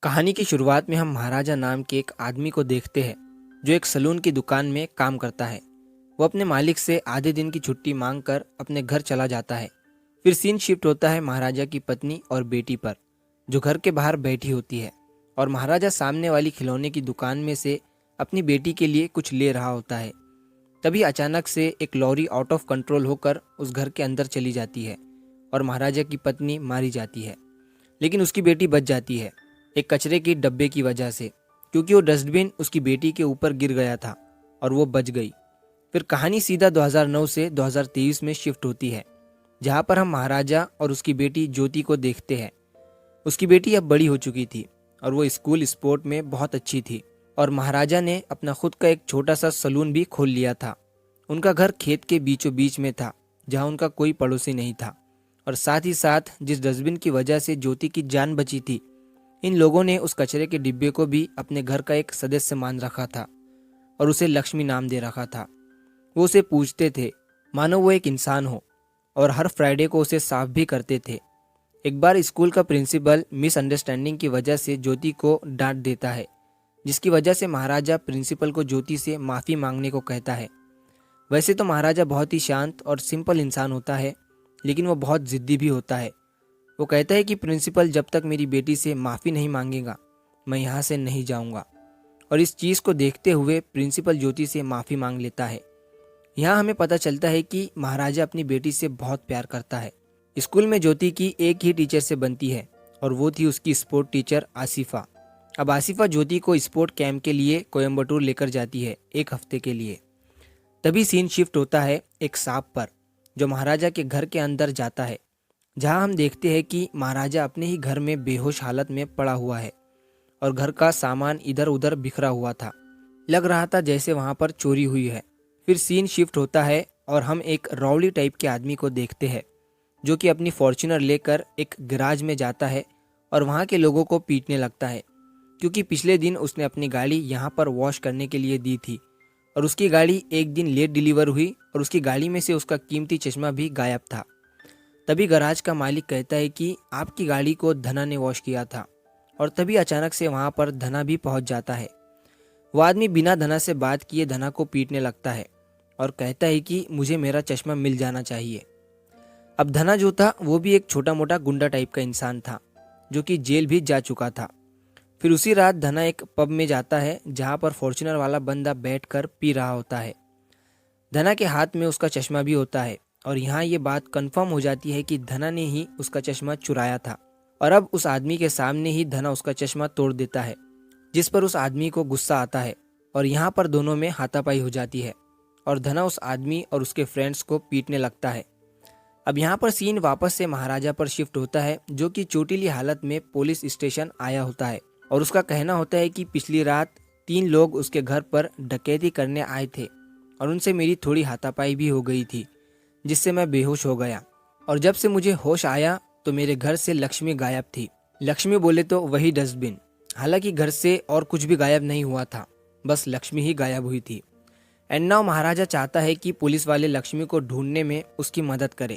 कहानी की शुरुआत में हम महाराजा नाम के एक आदमी को देखते हैं जो एक सलून की दुकान में काम करता है। वो अपने मालिक से आधे दिन की छुट्टी मांगकर अपने घर चला जाता है। फिर सीन शिफ्ट होता है महाराजा की पत्नी और बेटी पर, जो घर के बाहर बैठी होती है और महाराजा सामने वाली खिलौने की दुकान में से अपनी बेटी के लिए कुछ ले रहा होता है। तभी अचानक से एक लॉरी आउट ऑफ कंट्रोल होकर उस घर के अंदर चली जाती है और महाराजा की पत्नी मारी जाती है, लेकिन उसकी बेटी बच जाती है एक कचरे की डब्बे की वजह से, क्योंकि वो डस्टबिन उसकी बेटी के ऊपर गिर गया था और वो बच गई। फिर कहानी सीधा 2009 से 2023 में शिफ्ट होती है, जहाँ पर हम महाराजा और उसकी बेटी ज्योति को देखते हैं। उसकी बेटी अब बड़ी हो चुकी थी और वो स्कूल स्पोर्ट में बहुत अच्छी थी और महाराजा ने अपना खुद का एक छोटा सा सलून भी खोल लिया था। उनका घर खेत के बीचों बीच में था, जहाँ उनका कोई पड़ोसी नहीं था। और साथ ही साथ जिस डस्टबिन की वजह से ज्योति की जान बची थी, इन लोगों ने उस कचरे के डिब्बे को भी अपने घर का एक सदस्य मान रखा था और उसे लक्ष्मी नाम दे रखा था। वो उसे पूछते थे मानो वो एक इंसान हो, और हर फ्राइडे को उसे साफ भी करते थे। एक बार स्कूल का प्रिंसिपल मिसअंडरस्टैंडिंग की वजह से ज्योति को डांट देता है, जिसकी वजह से महाराजा प्रिंसिपल को ज्योति से माफ़ी मांगने को कहता है। वैसे तो महाराजा बहुत ही शांत और सिंपल इंसान होता है, लेकिन वो बहुत ज़िद्दी भी होता है। वो कहता है कि प्रिंसिपल जब तक मेरी बेटी से माफ़ी नहीं मांगेगा, मैं यहाँ से नहीं जाऊँगा। और इस चीज़ को देखते हुए प्रिंसिपल ज्योति से माफ़ी मांग लेता है। यहाँ हमें पता चलता है कि महाराजा अपनी बेटी से बहुत प्यार करता है। स्कूल में ज्योति की एक ही टीचर से बनती है और वो थी उसकी स्पोर्ट टीचर आसिफा। अब आसिफा ज्योति को स्पोर्ट कैंप के लिए कोयम्बटूर लेकर जाती है एक हफ्ते के लिए। तभी सीन शिफ्ट होता है एक सांप पर, जो महाराजा के घर के अंदर जाता है, जहां हम देखते हैं कि महाराजा अपने ही घर में बेहोश हालत में पड़ा हुआ है और घर का सामान इधर उधर बिखरा हुआ था। लग रहा था जैसे वहां पर चोरी हुई है। फिर सीन शिफ्ट होता है और हम एक रौली टाइप के आदमी को देखते हैं, जो कि अपनी फॉर्च्यूनर लेकर एक गैराज में जाता है और वहां के लोगों को पीटने लगता है, क्योंकि पिछले दिन उसने अपनी गाड़ी यहाँ पर वॉश करने के लिए दी थी और उसकी गाड़ी एक दिन लेट डिलीवर हुई और उसकी गाड़ी में से उसका कीमती चश्मा भी गायब था। तभी गैराज का मालिक कहता है कि आपकी गाड़ी को धना ने वॉश किया था, और तभी अचानक से वहां पर धना भी पहुंच जाता है। वो आदमी बिना धना से बात किए धना को पीटने लगता है और कहता है कि मुझे मेरा चश्मा मिल जाना चाहिए। अब धना जो था वो भी एक छोटा मोटा गुंडा टाइप का इंसान था, जो कि जेल भी जा चुका था। फिर उसी रात धना एक पब में जाता है, जहाँ पर फॉर्च्यूनर वाला बंदा बैठकर पी रहा होता है। धना के हाथ में उसका चश्मा भी होता है और यहाँ ये बात कंफर्म हो जाती है कि धना ने ही उसका चश्मा चुराया था। और अब उस आदमी के सामने ही धना उसका चश्मा तोड़ देता है, जिस पर उस आदमी को गुस्सा आता है और यहाँ पर दोनों में हाथापाई हो जाती है और धना उस आदमी और उसके फ्रेंड्स को पीटने लगता है। अब यहाँ पर सीन वापस से महाराजा पर शिफ्ट होता है, जो कि चोटिली हालत में पुलिस स्टेशन आया होता है और उसका कहना होता है कि पिछली रात 3 लोग उसके घर पर डकैती करने आए थे और उनसे मेरी थोड़ी हाथापाई भी हो गई थी, जिससे मैं बेहोश हो गया। और जब से मुझे होश आया तो मेरे घर से लक्ष्मी गायब थी। लक्ष्मी बोले तो वही डस्टबिन। हालांकि घर से और कुछ भी गायब नहीं हुआ था, बस लक्ष्मी ही गायब हुई थी। एंड नाउ महाराजा चाहता है कि पुलिस वाले लक्ष्मी को ढूंढने में उसकी मदद करें।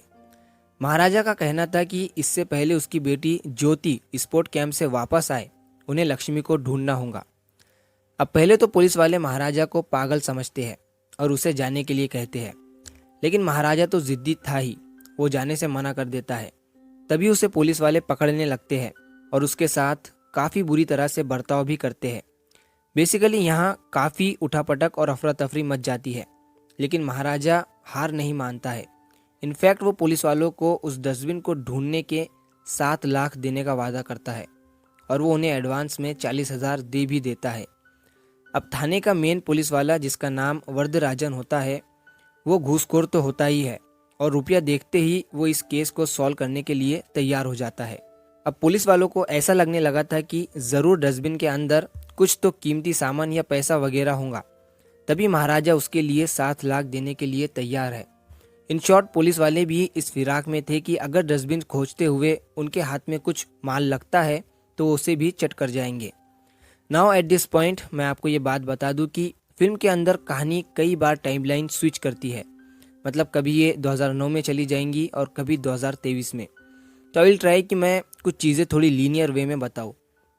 महाराजा का कहना था कि इससे पहले उसकी बेटी ज्योति स्पोर्ट कैंप से वापस आए, उन्हें लक्ष्मी को ढूंढना होगा। अब पहले तो पुलिस वाले महाराजा को पागल समझते हैं और उसे जाने के लिए कहते हैं, लेकिन महाराजा तो जिद्दी था ही, वो जाने से मना कर देता है। तभी उसे पुलिस वाले पकड़ने लगते हैं और उसके साथ काफ़ी बुरी तरह से बर्ताव भी करते हैं। बेसिकली यहाँ काफ़ी उठापटक और अफरा तफरी मच जाती है, लेकिन महाराजा हार नहीं मानता है। इनफैक्ट वो पुलिस वालों को उस डस्टबिन को ढूंढने के 7 लाख देने का वादा करता है और वो उन्हें एडवांस में 40,000 दे भी देता है। अब थाने का मेन पुलिस वाला, जिसका नाम वरदराजन होता है, वो घूसखोर तो होता ही है और रुपया देखते ही वो इस केस को सॉल्व करने के लिए तैयार हो जाता है। अब पुलिस वालों को ऐसा लगने लगा था कि ज़रूर डस्टबिन के अंदर कुछ तो कीमती सामान या पैसा वगैरह होगा, तभी महाराजा उसके लिए 7 लाख देने के लिए तैयार है। इन शॉर्ट पुलिस वाले भी इस फिराक में थे कि अगर डस्टबिन खोजते हुए उनके हाथ में कुछ माल लगता है तो उसे भी चट कर जाएंगे। नाउ एट दिस पॉइंट मैं आपको ये बात बता दूं कि फिल्म के अंदर कहानी कई बार टाइमलाइन स्विच करती है। मतलब कभी ये 2009 में चली जाएंगी और कभी 2023 में। तो आई विल ट्राई कि मैं कुछ चीज़ें थोड़ी लीनियर वे में बताऊँ।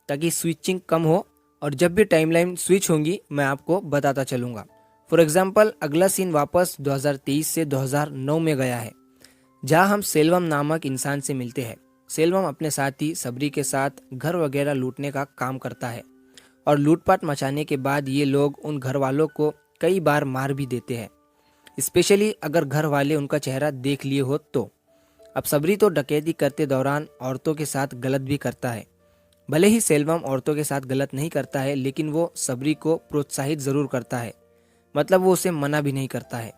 ताकि स्विचिंग कम हो और जब भी टाइमलाइन स्विच होंगी मैं आपको बताता चलूँगा। फॉर एग्जाम्पल अगला सीन वापस 2023 से 2009 में गया है, जहाँ हम सेल्वम नामक इंसान से मिलते हैं। सेल्वम अपने साथी सबरी के साथ घर वगैरह लूटने का काम करता है और लूटपाट मचाने के बाद ये लोग उन घर वालों को कई बार मार भी देते हैं, स्पेशली अगर घर वाले उनका चेहरा देख लिए हो तो। अब सबरी तो डकैती करते दौरान औरतों के साथ गलत भी करता है। भले ही सेल्वम औरतों के साथ गलत नहीं करता है, लेकिन वो सबरी को प्रोत्साहित ज़रूर करता है, मतलब वो उसे मना भी नहीं करता है।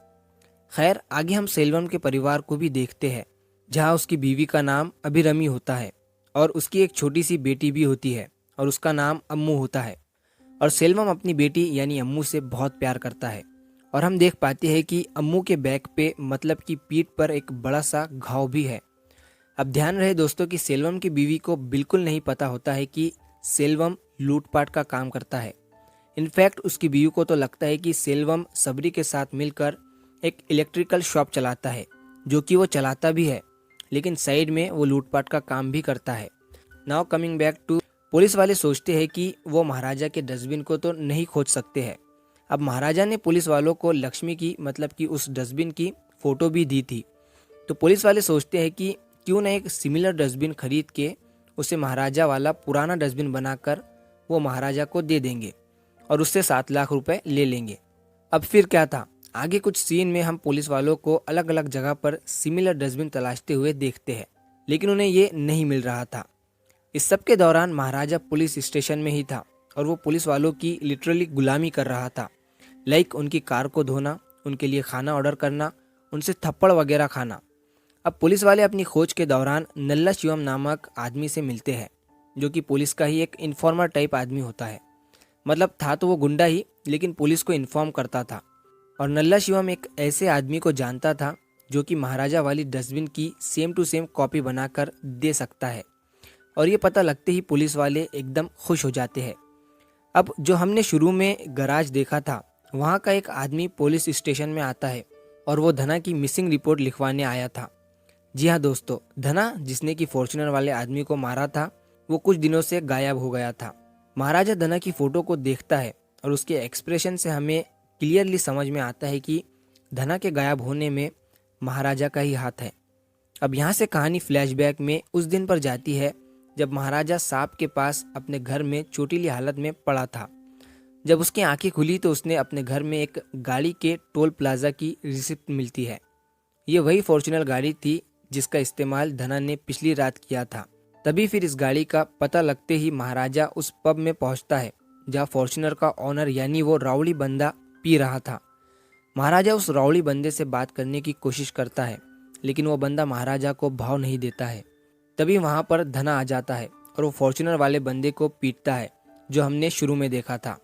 खैर, आगे हम सेल्वम के परिवार को भी देखते हैं, जहाँ उसकी बीवी का नाम अभिरमी होता है और उसकी एक छोटी सी बेटी भी होती है और उसका नाम अम्मू होता है। और सेल्वम अपनी बेटी यानी अम्मू से बहुत प्यार करता है और हम देख पाते हैं कि अम्मू के बैक पे मतलब कि पीठ पर एक बड़ा सा घाव भी है। अब ध्यान रहे दोस्तों कि सेल्वम की बीवी को बिल्कुल नहीं पता होता है कि सेल्वम लूटपाट का काम करता है। इनफैक्ट उसकी बीवी को तो लगता है कि सेल्वम सबरी के साथ मिलकर एक इलेक्ट्रिकल शॉप चलाता है, जो कि वो चलाता भी है, लेकिन साइड में वो लूटपाट का काम भी करता है। Now coming back to, police वाले सोचते हैं कि वो महाराजा के डस्टबिन को तो नहीं खोज सकते हैं। अब महाराजा ने पुलिस वालों को लक्ष्मी की मतलब कि उस डस्टबिन की फ़ोटो भी दी थी, तो पुलिस वाले सोचते हैं कि क्यों ना एक सिमिलर डस्टबिन खरीद के उसे महाराजा वाला पुराना डस्टबिन बनाकर वो महाराजा को दे देंगे और उससे 7 लाख रुपए ले लेंगे। अब फिर क्या था, आगे कुछ सीन में हम पुलिस वालों को अलग अलग जगह पर सिमिलर डस्टबिन तलाशते हुए देखते हैं, लेकिन उन्हें ये नहीं मिल रहा था। इस सब के दौरान महाराजा पुलिस स्टेशन में ही था और वो पुलिस वालों की लिटरली गुलामी कर रहा था। लाइक उनकी कार को धोना, उनके लिए खाना ऑर्डर करना, उनसे थप्पड़ वगैरह खाना। अब पुलिस वाले अपनी खोज के दौरान नल्ला शिवम नामक आदमी से मिलते हैं, जो कि पुलिस का ही एक इन्फॉर्मर टाइप आदमी होता है। मतलब था तो वो गुंडा ही, लेकिन पुलिस को इन्फॉर्म करता था। और नल्ला शिवम एक ऐसे आदमी को जानता था जो कि महाराजा वाली डस्टबिन की सेम टू सेम कॉपी बनाकर दे सकता है। और ये पता लगते ही पुलिस वाले एकदम खुश हो जाते हैं। अब जो हमने शुरू में गराज देखा था, वहाँ का एक आदमी पुलिस स्टेशन में आता है और वो धना की मिसिंग रिपोर्ट लिखवाने आया था। जी हाँ दोस्तों, धना जिसने कि फॉर्च्यूनर वाले आदमी को मारा था, वो कुछ दिनों से गायब हो गया था। महाराजा धना की फोटो को देखता है और उसके एक्सप्रेशन से हमें क्लियरली समझ में आता है कि धना के गायब होने में महाराजा का ही हाथ है। अब यहाँ से कहानी फ्लैशबैक में उस दिन पर जाती है जब महाराजा सांप के पास अपने घर में चोटीली हालत में पड़ा था। जब उसकी आंखें खुली तो उसने अपने घर में एक गाड़ी के टोल प्लाजा की रिसिप्ट मिलती है। ये वही फॉर्च्यूनर गाड़ी थी जिसका इस्तेमाल धना ने पिछली रात किया था। तभी फिर इस गाड़ी का पता लगते ही महाराजा उस पब में पहुंचता है जहां फॉर्च्यूनर का ऑनर यानी वो रावड़ी बंदा पी रहा था। महाराजा उस रावड़ी बंदे से बात करने की कोशिश करता है, लेकिन वो बंदा महाराजा को भाव नहीं देता है। तभी वहां पर धना आ जाता है और वो फॉर्च्यूनर वाले बंदे को पीटता है, जो हमने शुरू में देखा था।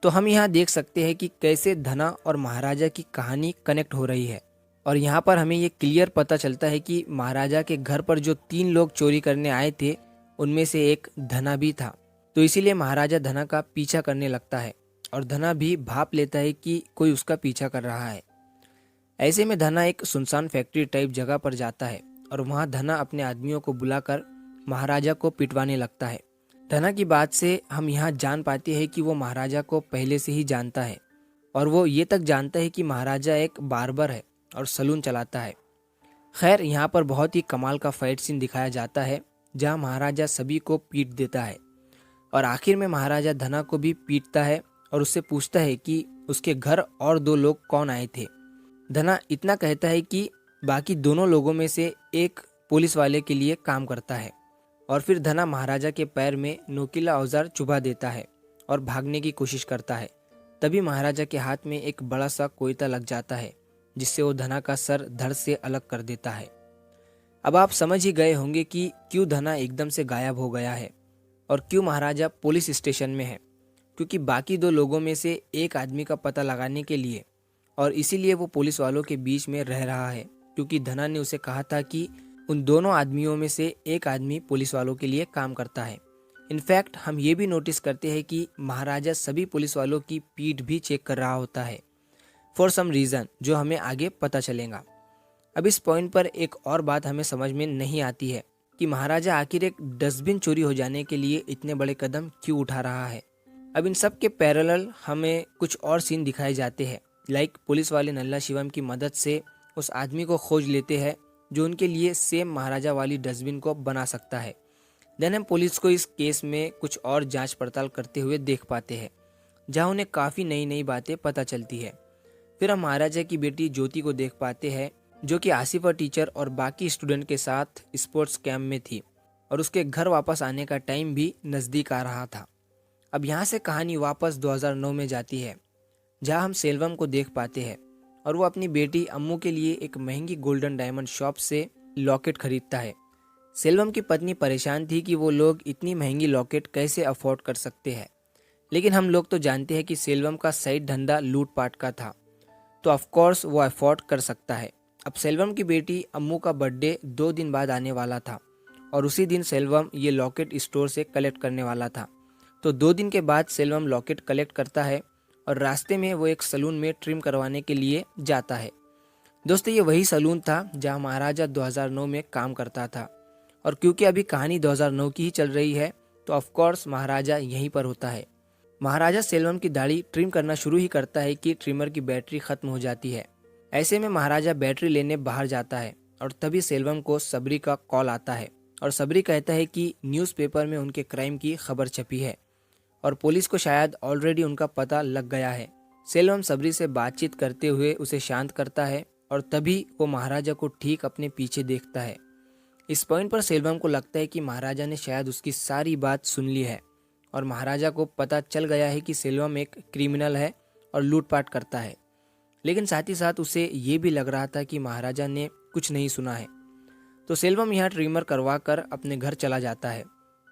तो हम यहाँ देख सकते हैं कि कैसे धना और महाराजा की कहानी कनेक्ट हो रही है। और यहाँ पर हमें ये क्लियर पता चलता है कि महाराजा के घर पर जो 3 लोग चोरी करने आए थे, उनमें से एक धना भी था। तो इसीलिए महाराजा धना का पीछा करने लगता है और धना भी भाप लेता है कि कोई उसका पीछा कर रहा है। ऐसे में धना एक सुनसान फैक्ट्री टाइप जगह पर जाता है और वहाँ धना अपने आदमियों को बुलाकर महाराजा को पिटवाने लगता है। धना की बात से हम यहाँ जान पाते हैं कि वो महाराजा को पहले से ही जानता है और वो ये तक जानता है कि महाराजा एक बार्बर है और सलून चलाता है। खैर, यहाँ पर बहुत ही कमाल का फाइट सीन दिखाया जाता है जहाँ महाराजा सभी को पीट देता है और आखिर में महाराजा धना को भी पीटता है और उससे पूछता है कि उसके घर और 2 लोग कौन आए थे। धना इतना कहता है कि बाकी दोनों लोगों में से एक पुलिस वाले के लिए काम करता है। और फिर धना महाराजा के पैर में नोकीला औजार चुभा देता है और भागने की कोशिश करता है। तभी महाराजा के हाथ में एक बड़ा सा कोयता लग जाता है, जिससे वो धना का सर धड़ से अलग कर देता है। अब आप समझ ही गए होंगे कि क्यों धना एकदम से गायब हो गया है और क्यों महाराजा पुलिस स्टेशन में है, क्योंकि बाकी 2 लोगों में से एक आदमी का पता लगाने के लिए, और इसीलिए वो पुलिस वालों के बीच में रह रहा है, क्योंकि धना ने उसे कहा था कि उन दोनों आदमियों में से एक आदमी पुलिस वालों के लिए काम करता है। इनफैक्ट हम ये भी नोटिस करते हैं कि महाराजा सभी पुलिस वालों की पीठ भी चेक कर रहा होता है फॉर सम रीज़न, जो हमें आगे पता चलेगा। अब इस पॉइंट पर एक और बात हमें समझ में नहीं आती है कि महाराजा आखिर एक डस्टबिन चोरी हो जाने के लिए इतने बड़े कदम क्यों उठा रहा है। अब इन सब के पैरेलल हमें कुछ और सीन दिखाए जाते हैं। लाइक पुलिस वाले नल्ला शिवम की मदद से उस आदमी को खोज लेते हैं जो उनके लिए सेम महाराजा वाली डस्टबिन को बना सकता है। देन हम पुलिस को इस केस में कुछ और जांच पड़ताल करते हुए देख पाते हैं, जहां उन्हें काफ़ी नई नई बातें पता चलती है। फिर हम महाराजा की बेटी ज्योति को देख पाते हैं, जो कि आसिफा टीचर और बाकी स्टूडेंट के साथ स्पोर्ट्स कैंप में थी और उसके घर वापस आने का टाइम भी नज़दीक आ रहा था। अब यहाँ से कहानी वापस 2009 में जाती है, जहाँ हम सेल्वम को देख पाते हैं और वो अपनी बेटी अम्मू के लिए एक महंगी गोल्डन डायमंड शॉप से लॉकेट खरीदता है। सेल्वम की पत्नी परेशान थी कि वो लोग इतनी महंगी लॉकेट कैसे अफोर्ड कर सकते हैं, लेकिन हम लोग तो जानते हैं कि सेल्वम का साइड धंधा लूटपाट का था, तो ऑफकोर्स वो अफोर्ड कर सकता है। अब सेल्वम की बेटी अम्मू का बर्थडे 2 दिन बाद आने वाला था और उसी दिन सेल्वम ये लॉकेट स्टोर से कलेक्ट करने वाला था। तो 2 दिन के बाद सेल्वम लॉकेट कलेक्ट करता है और रास्ते में वो एक सलून में ट्रिम करवाने के लिए जाता है। दोस्तों, ये वही सलून था जहां महाराजा 2009 में काम करता था और क्योंकि अभी कहानी 2009 की ही चल रही है तो ऑफकोर्स महाराजा यहीं पर होता है। महाराजा सेल्वम की दाढ़ी ट्रिम करना शुरू ही करता है कि ट्रिमर की बैटरी खत्म हो जाती है। ऐसे में महाराजा बैटरी लेने बाहर जाता है और तभी सेल्वम को सबरी का कॉल आता है और सबरी कहता है कि न्यूज़पेपर में उनके क्राइम की खबर छपी है और पुलिस को शायद ऑलरेडी उनका पता लग गया है। सेल्वम सबरी से बातचीत करते हुए उसे शांत करता है और तभी वो महाराजा को ठीक अपने पीछे देखता है। इस पॉइंट पर सेल्वम को लगता है कि महाराजा ने शायद उसकी सारी बात सुन ली है और महाराजा को पता चल गया है कि सेल्वम एक क्रिमिनल है और लूटपाट करता है। लेकिन साथ ही साथ उसे ये भी लग रहा था कि महाराजा ने कुछ नहीं सुना है। तो सेल्वम यहाँ ट्रिमर करवा कर अपने घर चला जाता है,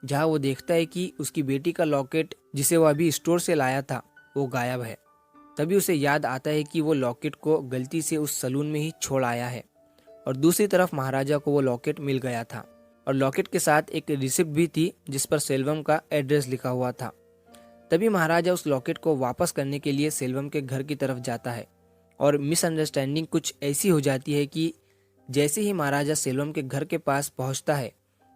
जहाँ वो देखता है कि उसकी बेटी का लॉकेट जिसे वो अभी स्टोर से लाया था वो गायब है। तभी उसे याद आता है कि वो लॉकेट को गलती से उस सलून में ही छोड़ आया है और दूसरी तरफ महाराजा को वो लॉकेट मिल गया था और लॉकेट के साथ एक रिसिप्ट भी थी जिस पर सेल्वम का एड्रेस लिखा हुआ था। तभी महाराजा उस लॉकेट को वापस करने के लिए सेल्वम के घर की तरफ जाता है और मिसअंडरस्टैंडिंग कुछ ऐसी हो जाती है कि जैसे ही महाराजा सेल्वम के घर के पास पहुंचता है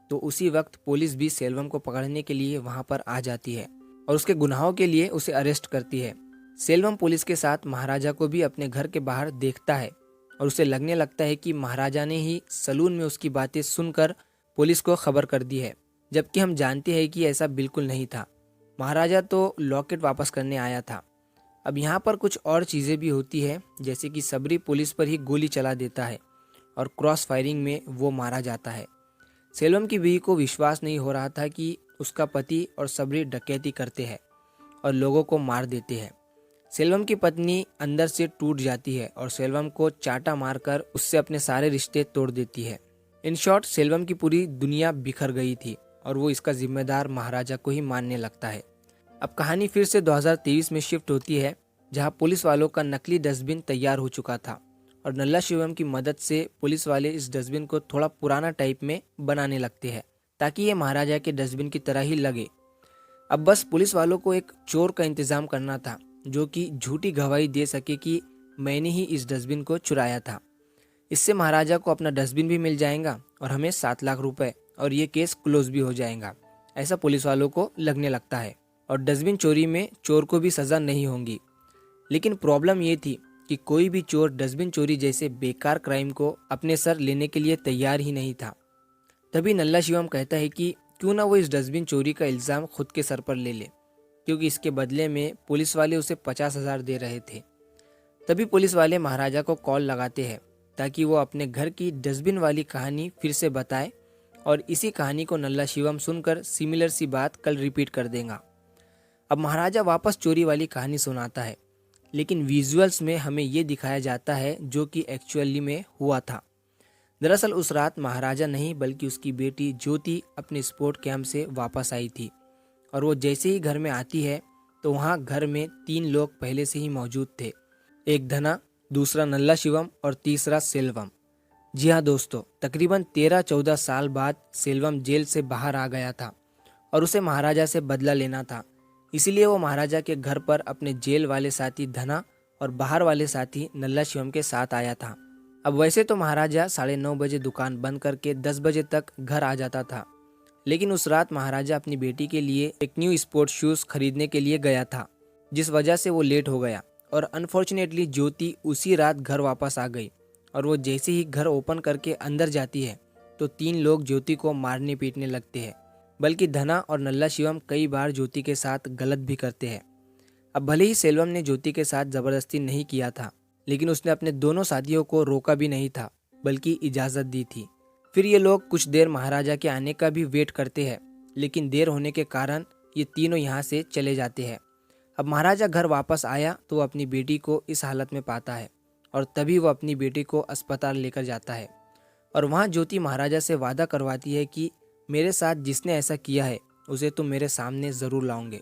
तो उसी वक्त पुलिस भी सेल्वम को पकड़ने के लिए वहां पर आ जाती है और उसके गुनाहों के लिए उसे अरेस्ट करती है। सेल्वम पुलिस के साथ महाराजा को भी अपने घर के बाहर देखता है और उसे लगने लगता है कि महाराजा ने ही सलून में उसकी बातें सुनकर पुलिस को खबर कर दी है, जबकि हम जानते हैं कि ऐसा बिल्कुल नहीं था। महाराजा तो लॉकेट वापस करने आया था। अब यहाँ पर कुछ और चीज़ें भी होती है, जैसे कि सबरी पुलिस पर ही गोली चला देता है और क्रॉस फायरिंग में वो मारा जाता है। सेल्वम की बीवी को विश्वास नहीं हो रहा था कि उसका पति और सबरी डकैती करते हैं और लोगों को मार देते हैं। सेल्वम की पत्नी अंदर से टूट जाती है और सेल्वम को चाटा मारकर उससे अपने सारे रिश्ते तोड़ देती है। इन शॉर्ट, सेल्वम की पूरी दुनिया बिखर गई थी और वो इसका जिम्मेदार महाराजा को ही मानने लगता है। अब कहानी फिर से 2023 में शिफ्ट होती है, जहां पुलिस वालों का नकली डस्टबिन तैयार हो चुका था और नल्ला शिवम की मदद से पुलिस वाले इस डस्टबिन को थोड़ा पुराना टाइप में बनाने लगते हैं ताकि ये महाराजा के डस्टबिन की तरह ही लगे। अब बस पुलिस वालों को एक चोर का इंतजाम करना था जो कि झूठी गवाही दे सके कि मैंने ही इस डस्टबिन को चुराया था। इससे महाराजा को अपना डस्टबिन भी मिल जाएगा और हमें 7 लाख रुपए और ये केस क्लोज भी हो जाएगा, ऐसा पुलिस वालों को लगने लगता है। और डस्टबिन चोरी में चोर को भी सज़ा नहीं होगी। लेकिन प्रॉब्लम ये थी कि कोई भी चोर डस्टबिन चोरी जैसे बेकार क्राइम को अपने सर लेने के लिए तैयार ही नहीं था। तभी नल्ला शिवम कहता है कि क्यों ना वो इस डस्टबिन चोरी का इल्ज़ाम खुद के सर पर ले ले, क्योंकि इसके बदले में पुलिस वाले उसे 50,000 दे रहे थे। तभी पुलिस वाले महाराजा को कॉल लगाते हैं ताकि वो अपने घर की डस्टबिन वाली कहानी फिर से बताए और इसी कहानी को नल्ला शिवम सुनकर सिमिलर सी बात कल रिपीट कर देगा। अब महाराजा वापस चोरी वाली कहानी सुनाता है, लेकिन विजुअल्स में हमें ये दिखाया जाता है जो कि एक्चुअली में हुआ था। दरअसल उस रात महाराजा नहीं बल्कि उसकी बेटी ज्योति अपने स्पोर्ट कैंप से वापस आई थी और वो जैसे ही घर में आती है तो वहाँ घर में 3 लोग पहले से ही मौजूद थे। एक धना, दूसरा नल्ला शिवम और तीसरा सेल्वम। जी हाँ दोस्तों, तकरीबन 13-14 साल बाद सेल्वम जेल से बाहर आ गया था और उसे महाराजा से बदला लेना था। इसीलिए वो महाराजा के घर पर अपने जेल वाले साथी धना और बाहर वाले साथी नल्ला शिवम के साथ आया था। अब वैसे तो महाराजा 9:30 बजे दुकान बंद करके 10 बजे तक घर आ जाता था, लेकिन उस रात महाराजा अपनी बेटी के लिए एक न्यू स्पोर्ट्स शूज़ खरीदने के लिए गया था, जिस वजह से वो लेट हो गया। और अनफॉर्चुनेटली ज्योति उसी रात घर वापस आ गई, और वो जैसे ही घर ओपन करके अंदर जाती है तो 3 लोग ज्योति को मारने पीटने लगते हैं। बल्कि धना और नल्ला शिवम कई बार ज्योति के साथ गलत भी करते हैं। अब भले ही सेल्वम ने ज्योति के साथ जबरदस्ती नहीं किया था, लेकिन उसने अपने दोनों साथियों को रोका भी नहीं था, बल्कि इजाज़त दी थी। फिर ये लोग कुछ देर महाराजा के आने का भी वेट करते हैं, लेकिन देर होने के कारण ये तीनों यहाँ से चले जाते हैं। अब महाराजा घर वापस आया तो वो अपनी बेटी को इस हालत में पाता है, और तभी वो अपनी बेटी को अस्पताल लेकर जाता है। और वहाँ ज्योति महाराजा से वादा करवाती है कि मेरे साथ जिसने ऐसा किया है उसे तुम मेरे सामने ज़रूर लाओगे।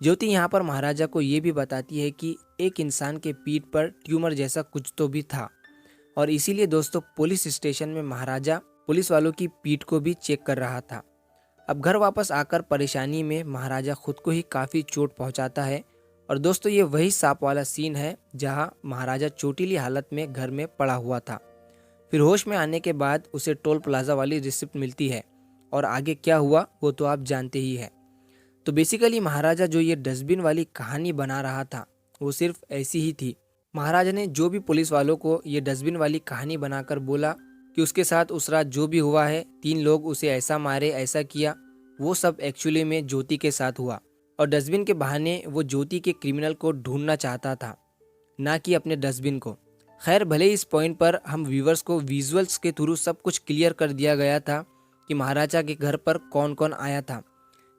ज्योति यहाँ पर महाराजा को ये भी बताती है कि एक इंसान के पीठ पर ट्यूमर जैसा कुछ तो भी था, और इसीलिए दोस्तों पुलिस स्टेशन में महाराजा पुलिस वालों की पीठ को भी चेक कर रहा था। अब घर वापस आकर परेशानी में महाराजा खुद को ही काफ़ी चोट पहुंचाता है। और दोस्तों ये वही सांप वाला सीन है जहां महाराजा चोटीली हालत में घर में पड़ा हुआ था। फिर होश में आने के बाद उसे टोल प्लाजा वाली रिसिप्ट मिलती है, और आगे क्या हुआ वो तो आप जानते ही हैं। तो बेसिकली महाराजा जो ये डस्टबिन वाली कहानी बना रहा था वो सिर्फ ऐसी ही थी। महाराजा ने जो भी पुलिस वालों को ये डस्टबिन वाली कहानी बनाकर बोला कि उसके साथ उस रात जो भी हुआ है, 3 लोग उसे ऐसा मारे, ऐसा किया, वो सब एक्चुअली में ज्योति के साथ हुआ। और डस्टबिन के बहाने वो ज्योति के क्रिमिनल को ढूंढना चाहता था, ना कि अपने डस्टबिन को। खैर भले इस पॉइंट पर हम व्यूवर्स को विजुअल्स के थ्रू सब कुछ क्लियर कर दिया गया था कि महाराजा के घर पर कौन कौन आया था,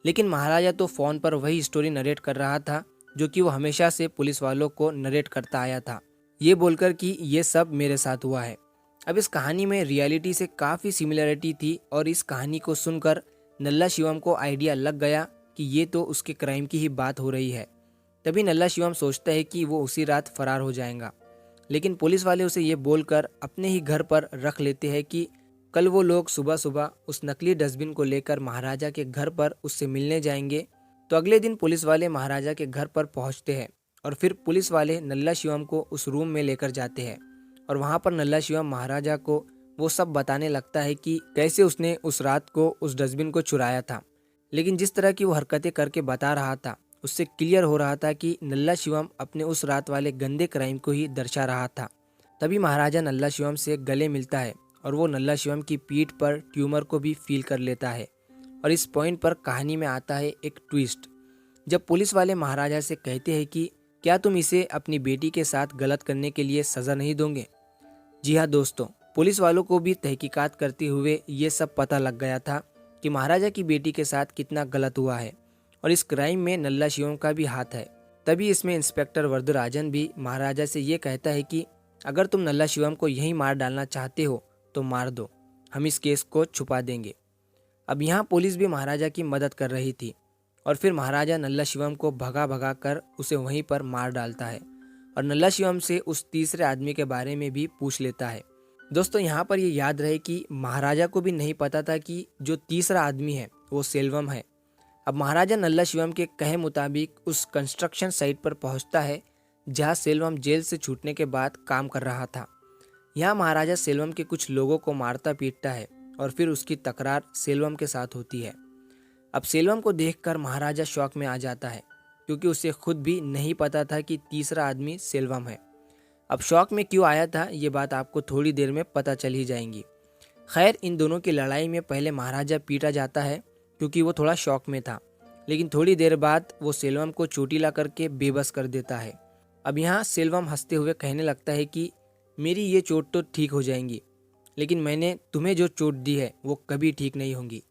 लेकिन महाराजा तो फ़ोन पर वही स्टोरी नरेट कर रहा था जो कि वो हमेशा से पुलिस वालों को नरेट करता आया था, ये बोलकर कि ये सब मेरे साथ हुआ है। अब इस कहानी में रियलिटी से काफ़ी सिमिलरिटी थी, और इस कहानी को सुनकर नल्ला शिवम को आइडिया लग गया कि ये तो उसके क्राइम की ही बात हो रही है। तभी नल्ला शिवम सोचता है कि वो उसी रात फरार हो जाएगा, लेकिन पुलिस वाले उसे ये बोलकर अपने ही घर पर रख लेते हैं कि कल वो लोग सुबह सुबह उस नकली डस्टबिन को लेकर महाराजा के घर पर उससे मिलने जाएंगे। तो अगले दिन पुलिस वाले महाराजा के घर पर पहुंचते हैं, और फिर पुलिस वाले नल्ला शिवम को उस रूम में लेकर जाते हैं, और वहां पर नल्ला शिवम महाराजा को वो सब बताने लगता है कि कैसे उसने उस रात को उस डस्टबिन को चुराया था। लेकिन जिस तरह की वो हरकतें करके बता रहा था उससे क्लियर हो रहा था कि नल्ला शिवम अपने उस रात वाले गंदे क्राइम को ही दर्शा रहा था। तभी महाराजा नल्ला शिवम से गले मिलता है, और वो नल्ला शिवम की पीठ पर ट्यूमर को भी फील कर लेता है। और इस पॉइंट पर कहानी में आता है एक ट्विस्ट, जब पुलिस वाले महाराजा से कहते हैं कि क्या तुम इसे अपनी बेटी के साथ गलत करने के लिए सज़ा नहीं दोगे। जी हाँ दोस्तों, पुलिस वालों को भी तहकीकात करते हुए ये सब पता लग गया था कि महाराजा की बेटी के साथ कितना गलत हुआ है, और इस क्राइम में नल्ला शिवम का भी हाथ है। तभी इसमें इंस्पेक्टर वरदराजन भी महाराजा से ये कहता है कि अगर तुम नल्ला शिवम को यहीं मार डालना चाहते हो तो मार दो, हम इस केस को छुपा देंगे। अब यहाँ पुलिस भी महाराजा की मदद कर रही थी, और फिर महाराजा नल्ला शिवम को भगा भगा कर उसे वहीं पर मार डालता है, और नल्ला शिवम से उस तीसरे आदमी के बारे में भी पूछ लेता है। दोस्तों यहाँ पर ये याद रहे कि महाराजा को भी नहीं पता था कि जो तीसरा आदमी है वो सेल्वम है। अब महाराजा नल्ला शिवम के कहे मुताबिक उस कंस्ट्रक्शन साइट पर पहुंचता है जहां सेल्वम जेल से छूटने के बाद काम कर रहा था। यहाँ महाराजा सेल्वम के कुछ लोगों को मारता पीटता है, और फिर उसकी तकरार सेल्वम के साथ होती है। अब सेल्वम को देखकर महाराजा शॉक में आ जाता है, क्योंकि उसे खुद भी नहीं पता था कि तीसरा आदमी सेल्वम है। अब शॉक में क्यों आया था ये बात आपको थोड़ी देर में पता चल ही जाएंगी। खैर इन दोनों की लड़ाई में पहले महाराजा पीटा जाता है क्योंकि वो थोड़ा शॉक में था, लेकिन थोड़ी देर बाद वो सेल्वम को चोटिला करके बेबस कर देता है। अब यहाँ सेल्वम हंसते हुए कहने लगता है कि मेरी ये चोट तो ठीक हो जाएंगी, लेकिन मैंने तुम्हें जो चोट दी है वो कभी ठीक नहीं होंगी।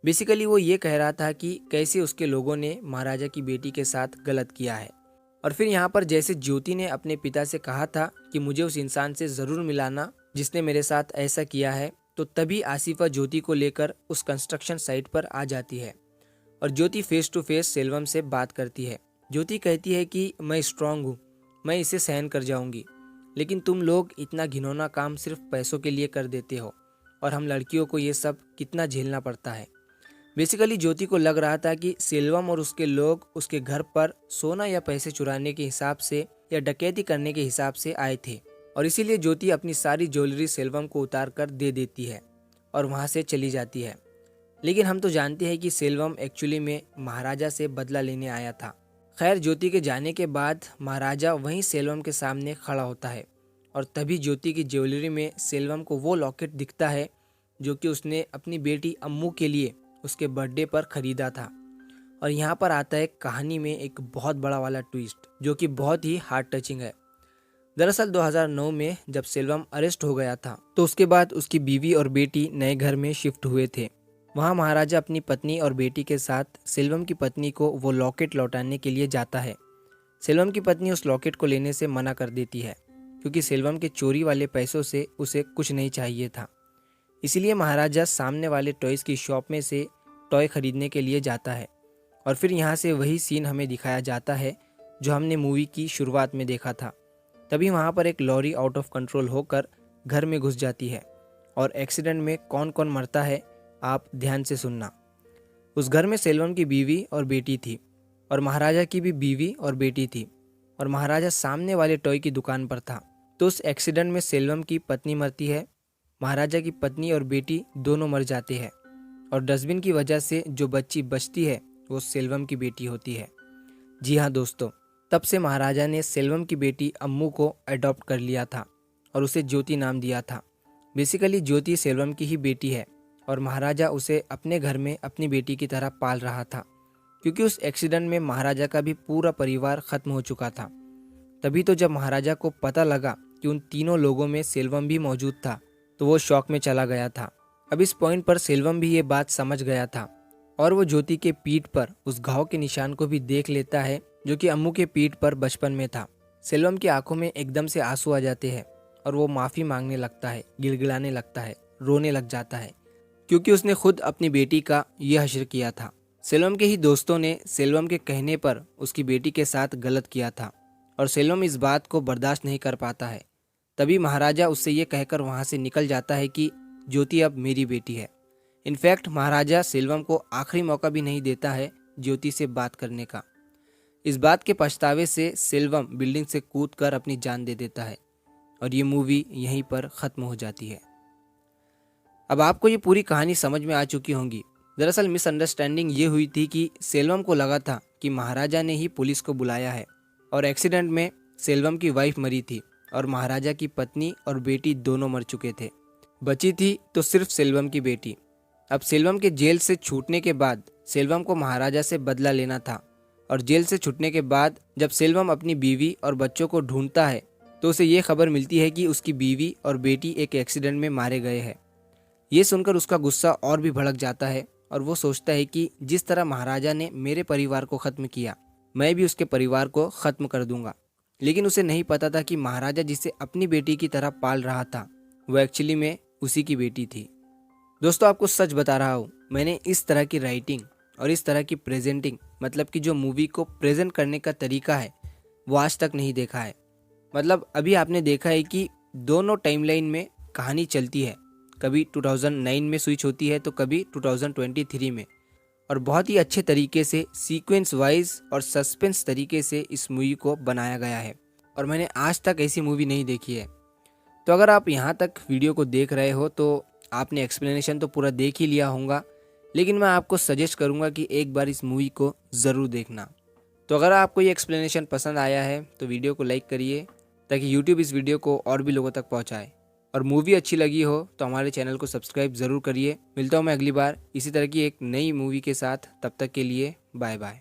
बेसिकली वो ये कह रहा था कि कैसे उसके लोगों ने महाराजा की बेटी के साथ गलत किया है। और फिर यहाँ पर जैसे ज्योति ने अपने पिता से कहा था कि मुझे उस इंसान से ज़रूर मिलाना जिसने मेरे साथ ऐसा किया है, तो तभी आसिफा ज्योति को लेकर उस कंस्ट्रक्शन साइट पर आ जाती है, और ज्योति फेस टू फेस सेल्वम से बात करती है। ज्योति कहती है कि मैं स्ट्रांग हूँ, मैं इसे सहन कर जाऊँगी, लेकिन तुम लोग इतना घिनौना काम सिर्फ पैसों के लिए कर देते हो, और हम लड़कियों को ये सब कितना झेलना पड़ता है। बेसिकली ज्योति को लग रहा था कि सेल्वम और उसके लोग उसके घर पर सोना या पैसे चुराने के हिसाब से या डकैती करने के हिसाब से आए थे, और इसीलिए ज्योति अपनी सारी ज्वेलरी सेल्वम को उतार कर दे देती है और वहाँ से चली जाती है। लेकिन हम तो जानते हैं कि सेल्वम एक्चुअली में महाराजा से बदला लेने आया था। खैर, ज्योति के जाने के बाद महाराजा वहीं सेल्वम के सामने खड़ा होता है और तभी ज्योति की ज्वेलरी में सेल्वम को वो लॉकेट दिखता है जो कि उसने अपनी बेटी अम्मू के लिए उसके बर्थडे पर खरीदा था। और यहाँ पर आता है कहानी में एक बहुत बड़ा वाला ट्विस्ट जो कि बहुत ही हार्ट टचिंग है। दरअसल 2009 में जब सेल्वम अरेस्ट हो गया था तो उसके बाद उसकी बीवी और बेटी नए घर में शिफ्ट हुए थे। वहाँ महाराजा अपनी पत्नी और बेटी के साथ सेल्वम की पत्नी को वो लॉकेट लौटाने के लिए जाता है। सेल्वम की पत्नी उस लॉकेट को लेने से मना कर देती है क्योंकि सेल्वम के चोरी वाले पैसों से उसे कुछ नहीं चाहिए था। इसीलिए महाराजा सामने वाले टॉयज़ की शॉप में से टॉय खरीदने के लिए जाता है और फिर यहाँ से वही सीन हमें दिखाया जाता है जो हमने मूवी की शुरुआत में देखा था। तभी वहाँ पर एक लॉरी आउट ऑफ कंट्रोल होकर घर में घुस जाती है और एक्सीडेंट में कौन कौन मरता है आप ध्यान से सुनना। उस घर में सेल्वम की बीवी और बेटी थी और महाराजा की भी बीवी और बेटी थी और महाराजा सामने वाले टॉय की दुकान पर था। तो उस एक्सीडेंट में सेल्वम की पत्नी मरती है, महाराजा की पत्नी और बेटी दोनों मर जाते हैं और डस्टबिन की वजह से जो बच्ची बचती है वो सेल्वम की बेटी होती है। जी हाँ दोस्तों, तब से महाराजा ने सेल्वम की बेटी अम्मू को अडॉप्ट कर लिया था और उसे ज्योति नाम दिया था। बेसिकली ज्योति सेल्वम की ही बेटी है और महाराजा उसे अपने घर में अपनी बेटी की तरह पाल रहा था क्योंकि उस एक्सीडेंट में महाराजा का भी पूरा परिवार खत्म हो चुका था। तभी तो जब महाराजा को पता लगा कि उन तीनों लोगों में सेल्वम भी मौजूद था तो वो शॉक में चला गया था। अब इस पॉइंट पर सेल्वम भी ये बात समझ गया था और वो ज्योति के पीठ पर उस घाव के निशान को भी देख लेता है जो कि अम्मू के पीठ पर बचपन में था। सेल्वम की आंखों में एकदम से आंसू आ जाते हैं और वो माफ़ी मांगने लगता है, गिड़गिड़ाने लगता है, रोने लग जाता है क्योंकि उसने खुद अपनी बेटी का ये हश्र किया था। सेल्वम के ही दोस्तों ने सेल्वम के कहने पर उसकी बेटी के साथ गलत किया था और सेल्वम इस बात को बर्दाश्त नहीं कर पाता है। तभी महाराजा उससे ये कहकर वहाँ से निकल जाता है कि ज्योति अब मेरी बेटी है। इनफैक्ट महाराजा सेल्वम को आखिरी मौका भी नहीं देता है ज्योति से बात करने का। इस बात के पछतावे से सेल्वम बिल्डिंग से कूदकर अपनी जान दे देता है और ये मूवी यहीं पर ख़त्म हो जाती है। अब आपको ये पूरी कहानी समझ में आ चुकी होंगी। दरअसल मिसअंडरस्टैंडिंग ये हुई थी कि सेल्वम को लगा था कि महाराजा ने ही पुलिस को बुलाया है और एक्सीडेंट में सेल्वम की वाइफ मरी थी और महाराजा की पत्नी और बेटी दोनों मर चुके थे। बची थी तो सिर्फ सेल्वम की बेटी। अब सेल्वम के जेल से छूटने के बाद सेल्वम को महाराजा से बदला लेना था और जेल से छूटने के बाद जब सेल्वम अपनी बीवी और बच्चों को ढूंढता है तो उसे ये खबर मिलती है कि उसकी बीवी और बेटी एक एक्सीडेंट में मारे गए हैं। ये सुनकर उसका गुस्सा और भी भड़क जाता है और वो सोचता है कि जिस तरह महाराजा ने मेरे परिवार को ख़त्म किया मैं भी उसके परिवार को ख़त्म कर दूंगा। लेकिन उसे नहीं पता था कि महाराजा जिसे अपनी बेटी की तरह पाल रहा था वो एक्चुअली में उसी की बेटी थी। दोस्तों, आपको सच बता रहा हूँ, मैंने इस तरह की राइटिंग और इस तरह की प्रेजेंटिंग मतलब कि जो मूवी को प्रेजेंट करने का तरीका है वो आज तक नहीं देखा है। मतलब अभी आपने देखा है कि दोनों टाइमलाइन में कहानी चलती है, कभी 2009 में स्विच होती है तो कभी 2023 में, और बहुत ही अच्छे तरीके से सीक्वेंस वाइज और सस्पेंस तरीके से इस मूवी को बनाया गया है और मैंने आज तक ऐसी मूवी नहीं देखी है। तो अगर आप यहाँ तक वीडियो को देख रहे हो तो आपने एक्सप्लेनेशन तो पूरा देख ही लिया होगा, लेकिन मैं आपको सजेस्ट करूँगा कि एक बार इस मूवी को ज़रूर देखना। तो अगर आपको ये एक्सप्लेनेशन पसंद आया है तो वीडियो को लाइक करिए ताकि यूट्यूब इस वीडियो को और भी लोगों तक पहुँचाए, और मूवी अच्छी लगी हो तो हमारे चैनल को सब्सक्राइब ज़रूर करिए। मिलता हूँ मैं अगली बार इसी तरह की एक नई मूवी के साथ, तब तक के लिए बाय बाय।